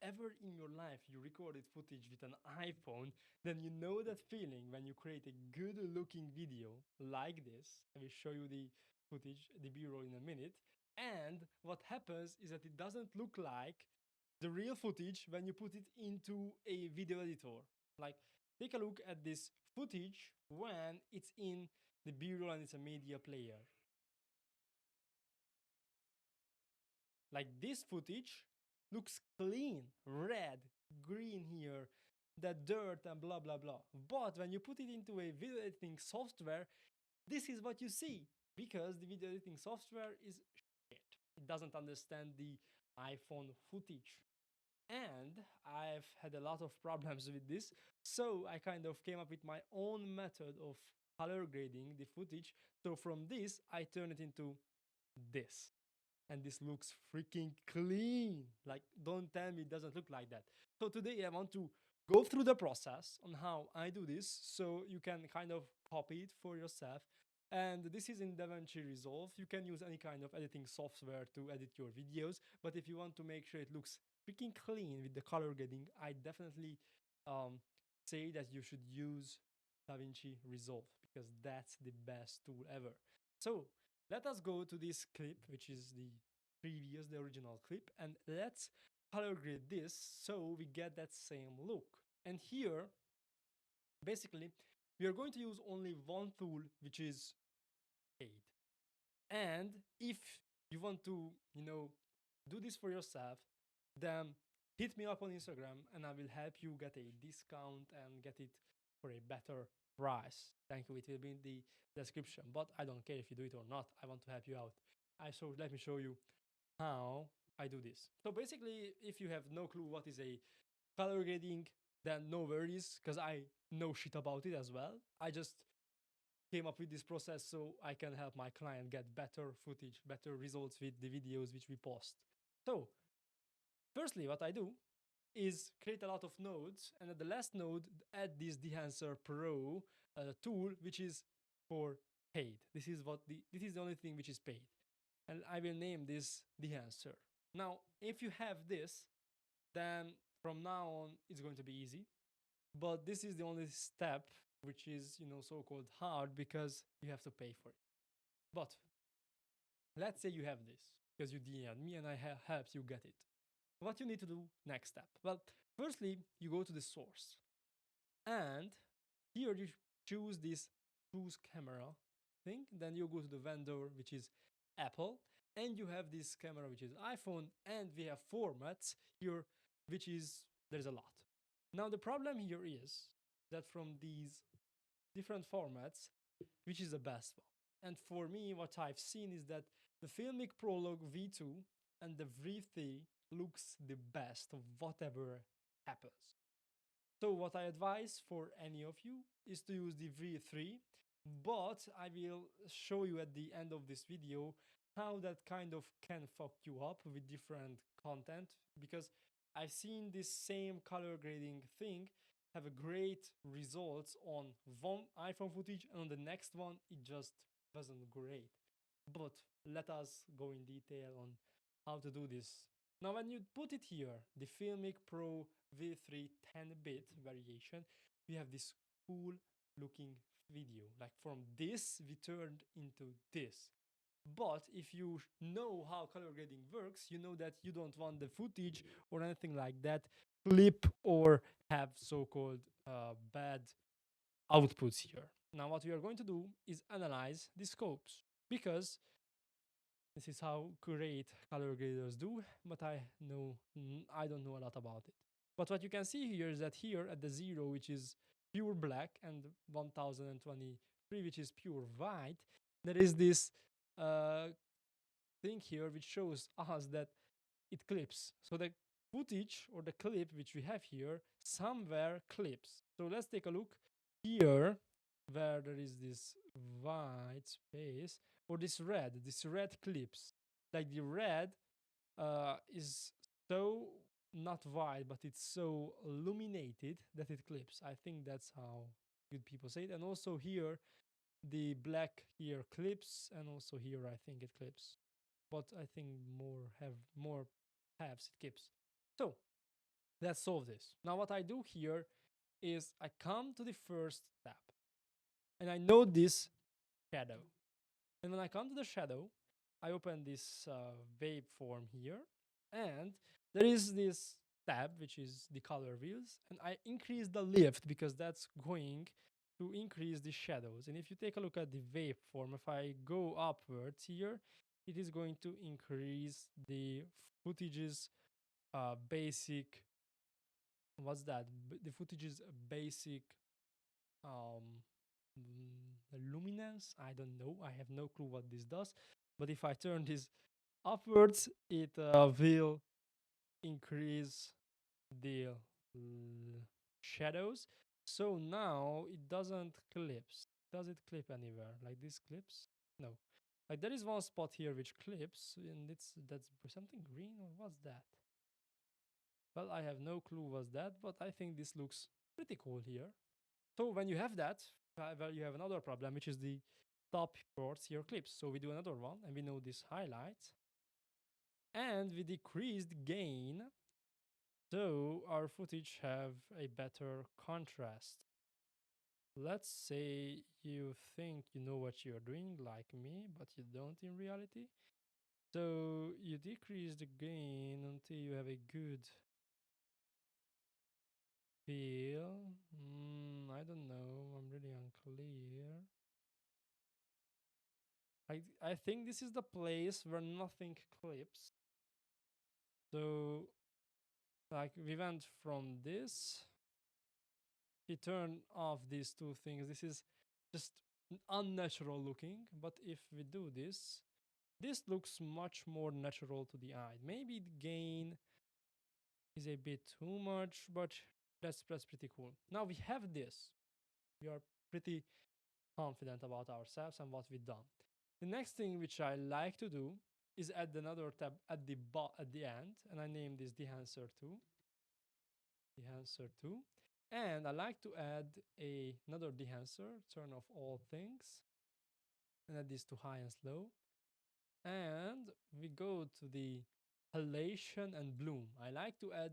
ever in your life you recorded footage with an iPhone, then you know that feeling when you create a good looking video like this. I will show you the footage, the B-roll in a minute. And what happens is that it doesn't look like the real footage when you put it into a video editor. Like, take a look at this footage when it's in the B-roll and it's a media player. Like this footage looks clean, red, green here, that dirt and blah blah blah. But when you put it into a video editing software, this is what you see because the video editing software is shit. It doesn't understand the iPhone footage. And I've had a lot of problems with this. So I kind of came up with my own method of color grading the footage. So from this, I turn it into this, and this looks freaking clean. Like, don't tell me it doesn't look like that. So today I want to go through the process on how I do this so you can kind of copy it for yourself. And this is in DaVinci Resolve. You can use any kind of editing software to edit your videos, but if you want to make sure it looks freaking clean with the color grading, I definitely um, say that you should use DaVinci Resolve because that's the best tool ever. So let us go to this clip, which is the original clip, and let's color grade this so we get that same look. And here, basically, we are going to use only one tool, which is paid. And if you want to, do this for yourself, then hit me up on Instagram and I will help you get a discount and get it for a better price. Thank you. It will be in the description, but I don't care if you do it or not. I want to help you out. Let me show you how I do this. So basically, if you have no clue what is a color grading, then no worries, because I know shit about it as well. I just came up with this process so I can help my client get better footage, better results with the videos which we post. So, firstly, what I do is create a lot of nodes, and at the last node, add this Dehancer Pro tool, which is for paid. This is the only thing which is paid, and I will name this Dehancer. Now, if you have this, then from now on it's going to be easy. But this is the only step which is so-called hard because you have to pay for it. But let's say you have this because you DM'd me and I helped you get it. What you need to do next step? Well, firstly, you go to the source, and here you choose this choose camera thing. Then you go to the vendor, which is Apple, and you have this camera, which is iPhone, and we have formats here, which is there's a lot. Now the problem here is that from these different formats, which is the best one? And for me, what I've seen is that the Filmic Prologue V2 and the V3 looks the best of whatever happens. So what I advise for any of you is to use the V3, but I will show you at the end of this video how that kind of can fuck you up with different content, because I've seen this same color grading thing have a great results on one iPhone footage, and on the next one it just wasn't great. But let us go in detail on how to do this. Now when you put it here, the Filmic Pro V3 10-bit variation, we have this cool looking video. Like from this, we turned into this. But if you know how color grading works, you know that you don't want the footage or anything like that clip or have so-called bad outputs here. Now what we are going to do is analyze the scopes, because this is how great color graders do, but I don't know a lot about it. But what you can see here is that here at the 0, which is pure black, and 1023, which is pure white, there is this thing here which shows us that it clips. So the footage or the clip which we have here somewhere clips. So let's take a look here where there is this white space, or this red clips. Like the red is so not white, but it's so illuminated that it clips. I think that's how good people say it. And also here, the black here clips, and also here I think it clips. But I think more halves it clips. So Let's solve this. Now what I do here is I come to the first tab and I note this shadow. And when I come to the shadow, I open this waveform here, and there is this tab which is the color wheels, and I increase the lift because that's going to increase the shadows. And if you take a look at the waveform, if I go upwards here, it is going to increase the footage's basic, what's that? The footage's basic um luminance. I don't know, I have no clue what this does, but if I turn this upwards, it will increase the shadows. So now it doesn't clips. Does it clip anywhere? Like this clips? No. Like there is one spot here which clips, and that's something green, or what's that? Well, I have no clue what's that, but I think this looks pretty cool here. So when you have that, well, you have another problem, which is the top shorts here clips. So we do another one, and we know this highlights, and we decrease the gain, so our footage have a better contrast. Let's say you think you know what you're doing, like me, but you don't in reality. So you decrease the gain until you have a good feel. I don't know. I'm really unclear. I think this is the place where nothing clips. So like we went from this, we turn off these two things. This is just unnatural looking, but if we do this, this looks much more natural to the eye. Maybe the gain is a bit too much, but that's pretty cool. Now we have this. We are pretty confident about ourselves and what we've done. The next thing which I like to do is add another tab at the end, and I name this Dehancer 2. Dehancer 2. And I like to add another dehancer, turn off all things, and add this to high and slow. And we go to the halation and bloom. I like to add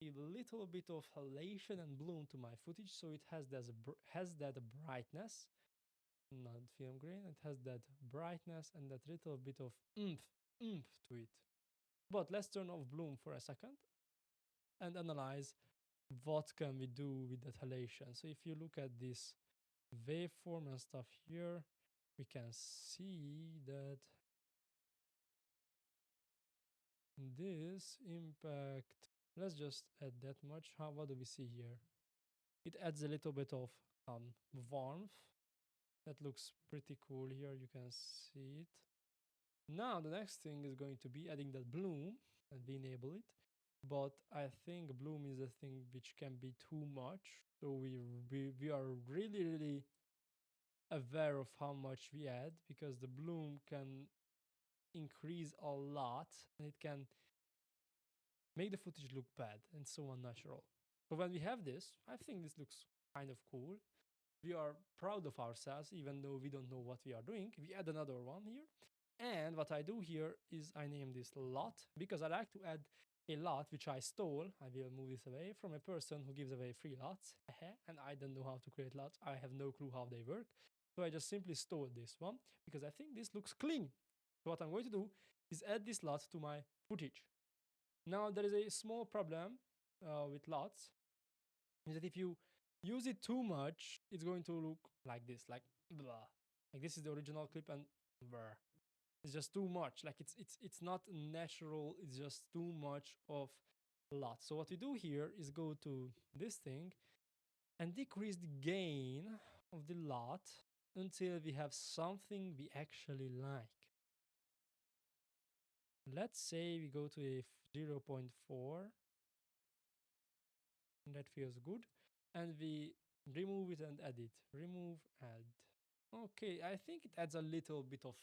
a little bit of halation and bloom to my footage, so it has that brightness, not film grain. It has that brightness and that little bit of oomph to it. But let's turn off bloom for a second and analyze what can we do with that halation. So if you look at this waveform and stuff here, we can see that this impact, let's just add that much. What do we see here? It adds a little bit of warmth. That looks pretty cool here. You can see it. Now the next thing is going to be adding that bloom and we enable it. But I think bloom is a thing which can be too much. So we are really aware of how much we add, because the bloom can increase a lot and it can make the footage look bad and so unnatural. But when we have this, I think this looks kind of cool. We are proud of ourselves, even though we don't know what we are doing. We add another one here. And what I do here is I name this lot, because I like to add a lot which I stole. I will move this away from a person who gives away free lots. And I don't know how to create lots. I have no clue how they work. So I just simply stole this one because I think this looks clean. So what I'm going to do is add this lot to my footage. Now there is a small problem with lots, is that if you use it too much, it's going to look like this, like blah. Like this is the original clip and blah. It's just too much. Like it's not natural. It's just too much of lot. So what we do here is go to this thing and decrease the gain of the lot until we have something we actually like. Let's say we go to a 0.4, and that feels good, and we remove it and add it. Remove, add. Okay, I think it adds a little bit of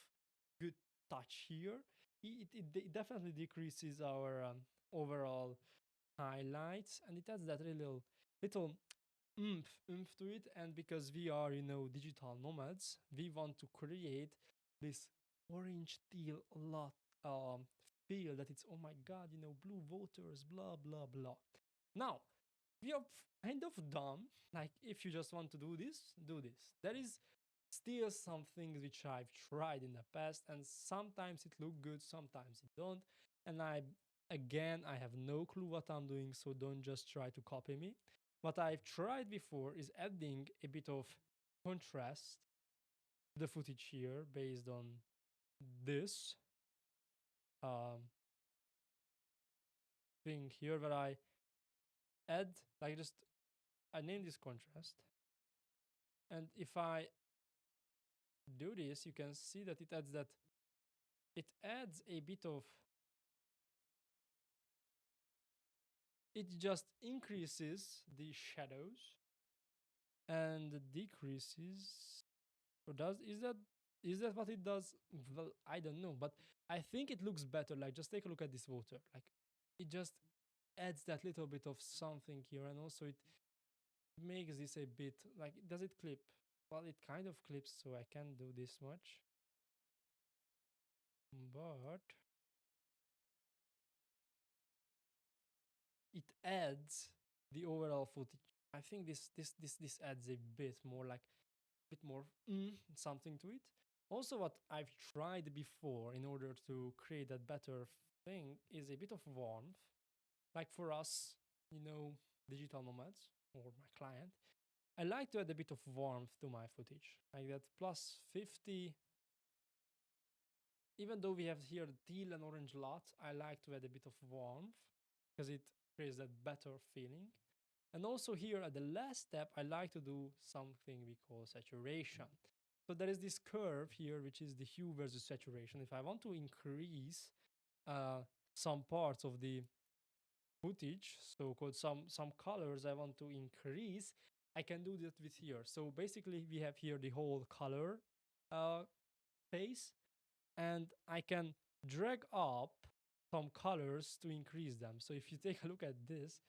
good touch here. It definitely decreases our overall highlights, and it adds that little oomph to it. And because we are, digital nomads, we want to create this orange teal lot feel that it's, oh my god, blue waters, blah blah blah. Now, we are kind of dumb. Like, if you just want to do this, do this. There is still some things which I've tried in the past, and sometimes it look good, sometimes it don't. And I have no clue what I'm doing, so don't just try to copy me. What I've tried before is adding a bit of contrast to the footage here based on this um, thing here where I add, like, just I name this contrast, and if I do this, you can see that it adds a bit of, it just increases the shadows and decreases, or does is that what it does? Well, I don't know, but I think it looks better. Like, just take a look at this water. Like, it just adds that little bit of something here, and also it makes this a bit like, does it clip? Well, it kind of clips, so I can't do this much, but it adds the overall footage. I think this adds a bit more, like a bit more something to it. Also, what I've tried before in order to create that better thing is a bit of warmth. Like, for us, digital nomads or my client, I like to add a bit of warmth to my footage, like that plus 50. Even though we have here the teal and orange lot, I like to add a bit of warmth because it creates that better feeling. And also here at the last step, I like to do something we call saturation. So there is this curve here, which is the hue versus saturation. If I want to increase uh, some parts of the footage, so-called some colors I want to increase, I can do that with here. So basically we have here the whole color uh, phase, and I can drag up some colors to increase them. So if you take a look at this,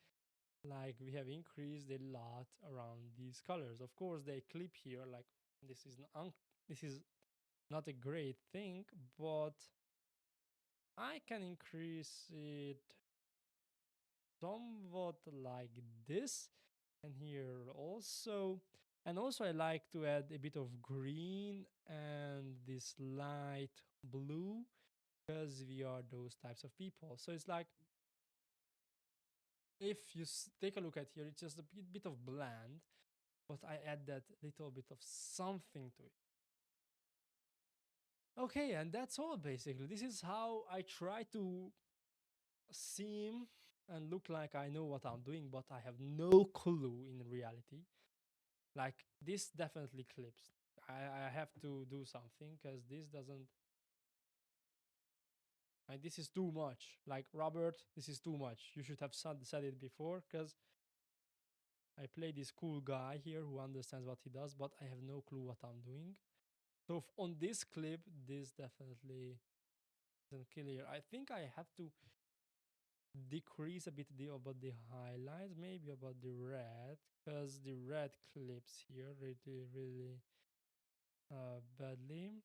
like, we have increased a lot around these colors. Of course, they clip here, like this is not a great thing, but I can increase it somewhat like this, and here also. And also I like to add a bit of green and this light blue because we are those types of people. So it's like, if you take a look at here, it's just a bit of bland, but I add that little bit of something to it. Okay, and that's all basically. This is how I try to seem and look like I know what I'm doing, but I have no clue in reality. Like, this definitely clips. I have to do something because this doesn't. Like, this is too much. Like, Robert, this is too much. You should have said it before, because I play this cool guy here who understands what he does, but I have no clue what I'm doing. So on this clip, this definitely isn't clear. I think I have to decrease a bit about the highlights, maybe about the red, because the red clips here really badly.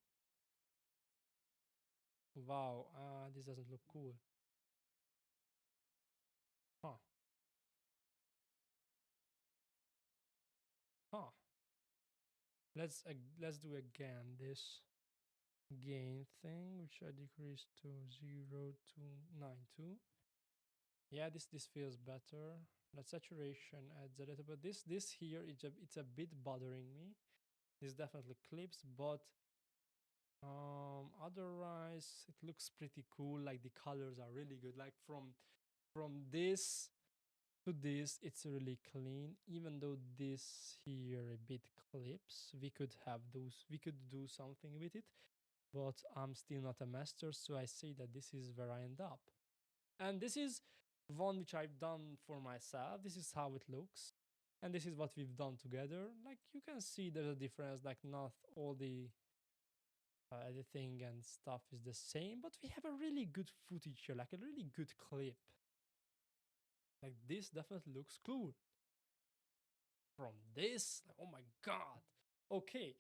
Wow, this doesn't look cool. Huh. Huh. Let's do again this gain thing, which I decreased to 0.292. Yeah, this feels better. The saturation adds a little bit. This here, it's a bit bothering me. This definitely clips, but otherwise it looks pretty cool. Like, the colors are really good. Like, from this to this, it's really clean. Even though this here a bit clips, we could do something with it, but I'm still not a master, so I say that this is where I end up. And this is one which I've done for myself. This is how it looks. And this is what we've done together. Like, you can see there's a difference, like, not all the editing and stuff is the same, but we have a really good footage here, like a really good clip. Like, this definitely looks cool. From this, like, oh my god. Okay,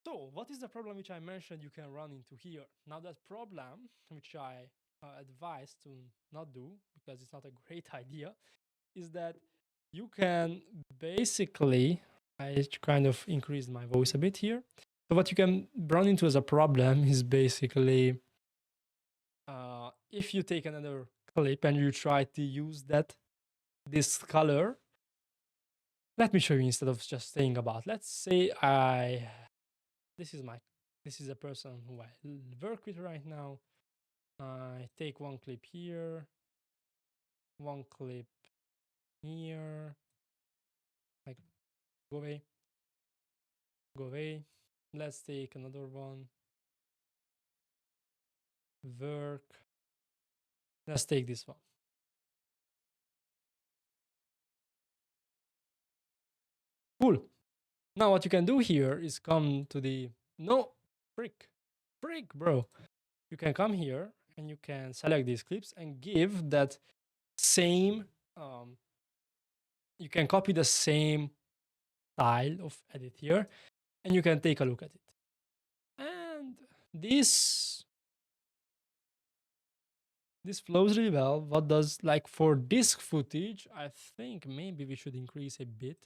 so what is the problem which I mentioned you can run into here? Now, that problem, which I advise to not do because it's not a great idea, is that you can basically, I kind of increased my voice a bit here. So what you can run into as a problem is basically if you take another clip and you try to use this color. Let me show you instead of just saying about. Let's say this is my this is a person who I work with right now. I take one clip here, one clip here, like go away, go away. Let's take another one. Work. Let's take this one. Cool. Now what you can do here is come to the no freak, bro. You can come here and you can select these clips and give that same. You can copy the same style of edit here, and you can take a look at it. And this flows really well. What does, like, for disk footage, I think maybe we should increase a bit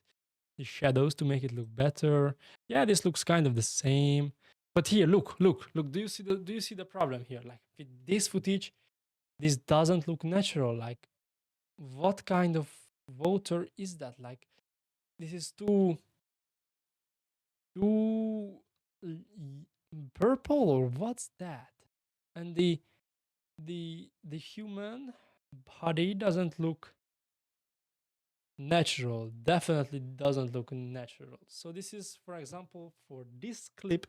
the shadows to make it look better. Yeah, this looks kind of the same. But here, look. Do you see the problem here? Like with this footage, this doesn't look natural. Like, what kind of water is that? Like, this is too purple, or what's that? And the human body doesn't look natural, definitely doesn't look natural. So this is, for example, for this clip,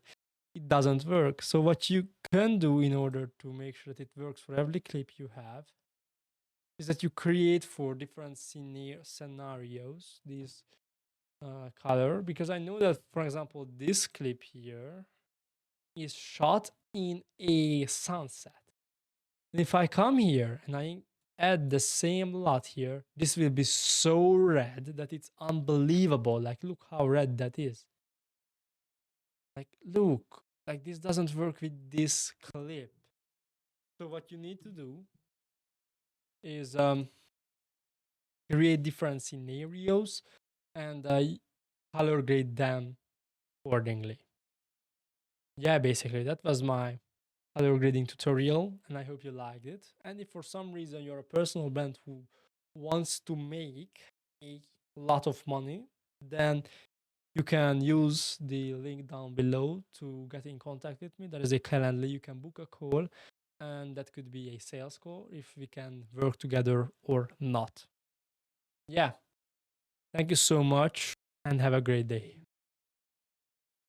it doesn't work. So what you can do in order to make sure that it works for every clip you have is that you create for different scenarios these color, because I know that, for example, this clip here is shot in a sunset. And if I come here and I add the same lot here, this will be so red that it's unbelievable. Like, look how red that is. Like, look, like this doesn't work with this clip. So what you need to do is create different scenarios and color grade them accordingly. Yeah, basically that was my color grading tutorial, and I hope you liked it. And if for some reason you're a personal brand who wants to make a lot of money, then you can use the link down below to get in contact with me. There is a Calendly. You can book a call, and that could be a sales call if we can work together or not. Yeah. Thank you so much, and have a great day.